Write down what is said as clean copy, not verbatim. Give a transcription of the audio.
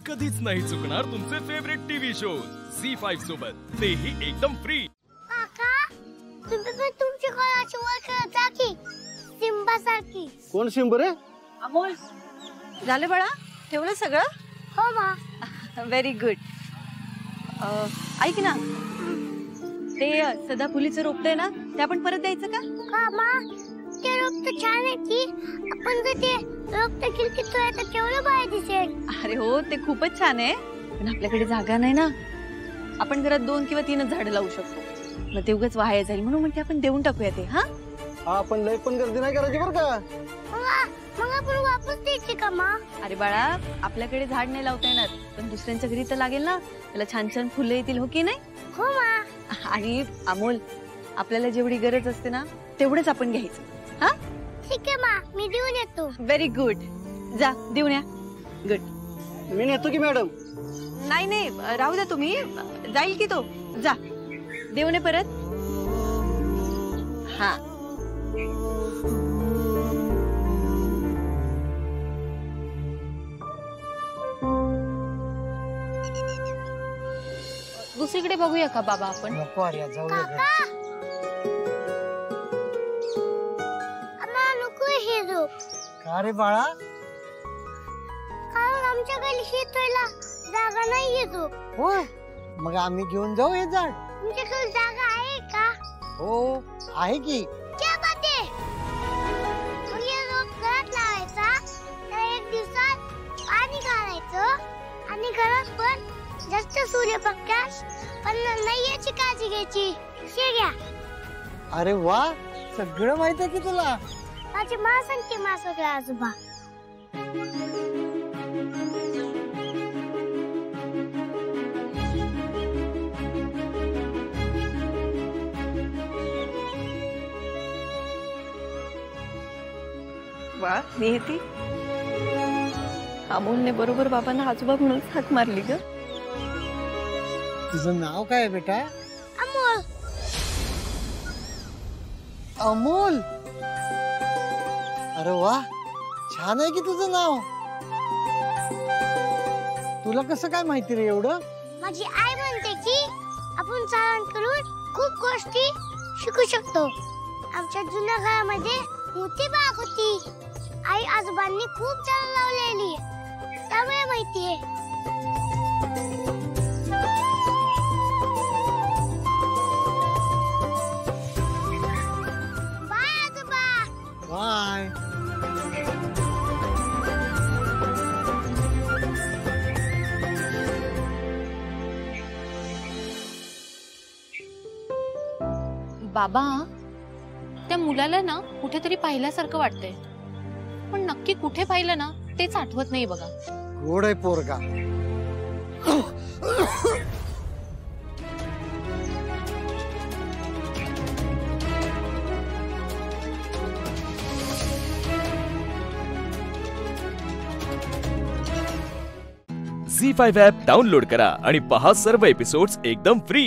कधीच नाही चुकणार तुमचे फेवरेट टीव्ही शो झी5 सोबत, तेही एकदम फ्री। काका, तुम्ही पण तुमची कोणाची ओळख करता की सिम्बा सारखी? कोण सिंब रे? अमोल, झालं बाळा? ठेवलं सगळं? हो मा। Very good. ऐक ना, ते सदाफुलीचं रोपटं ना, ते आपण परत द्यायचं का? का मा, ते रोपटं छान आहे की आपण जर ते रोपटं खिडकीत ठेवलं तर केवढं भारी दिसेल। अरे हो, ते खूपच छान आहे, पण आपल्याकडे जागा नाही ना। आपण घरात 2 किंवा 3च झाडं लावू शकतो, मग ते उगाच वाया जाईल म्हणून म्हणते आपण देऊन टाकूया ते। हा, आपण लय पण गर्दी नाही करायची बरं का? मग आपण वापस द्यायची का मा? अरे बाळा, आपल्याकडे झाड नाही लावता येणार, पण दुसऱ्यांच्या घरी तर लागेल ना, त्याला छान छान फुलं येतील, हो की नाही? हो मा। आणि अमोल, आपल्याला जेवढी गरज असते ना तेवढंच आपण घ्यायचं। हा, ठीक आहे मा, मी देऊन येतो। व्हेरी गुड, जा देऊन या। गुड। मी नेतो की मॅडम? नाही नाही, राहू द्या, तुम्ही जाईल की तो, जा देऊन ये परत। हा, दुसरीकडे बघूया का बाबा आपण? नको अरे, जाऊया घरी. काका, आम्हाला नको हे रोप, का रे बाळा? कारण आमच्या घरी शेताला जागा नाहीये रोप। होय, मग आम्ही घेऊन जाऊ हे झाड? तुमच्याकडे जागा आहे का? हो आहे की। क्या बात आहे? मग हे रोप घरात लावायचा, तर 1 दिवसात पाणी घालायचं आणि घरात पण जास्त सूर्यप्रकाश पडणार नाही याची काळजी घ्यायची। हे घ्या। अरे वा, सगळं माहित आहे की तुला? माझी मा सांगते मा सगळं आजोबा। वा नियती, अमोलने बरोबर बाबांना आजोबा म्हणून हाक मारली ग। तुझं नाव काय आहे बेटा? अमोल। अमोल? अरे वा, छान आहे की तुझं नाव। तुला कसं काय माहिती रे एवढं? माझी आई म्हणते की आपण सरांकडून खूप गोष्टी शिकू शकतो। आमच्या जुन्या घरामध्ये मोठी बाग होती, आई आजोबांनी खूप झाडं लावलेली, त्यामुळे माहितीये। बाय आजोबा। बाय। बाबा, त्या मुलाला ना कुठेतरी पाहिल्यासारखं वाटतंय, पण नक्की कुठे पाहिलं ना तेच आठवत नाही बघा। गोड आहे पोरगा। झी5 ॲप डाउनलोड करा आणि पहा सर्व एपिसोड्स एकदम फ्री।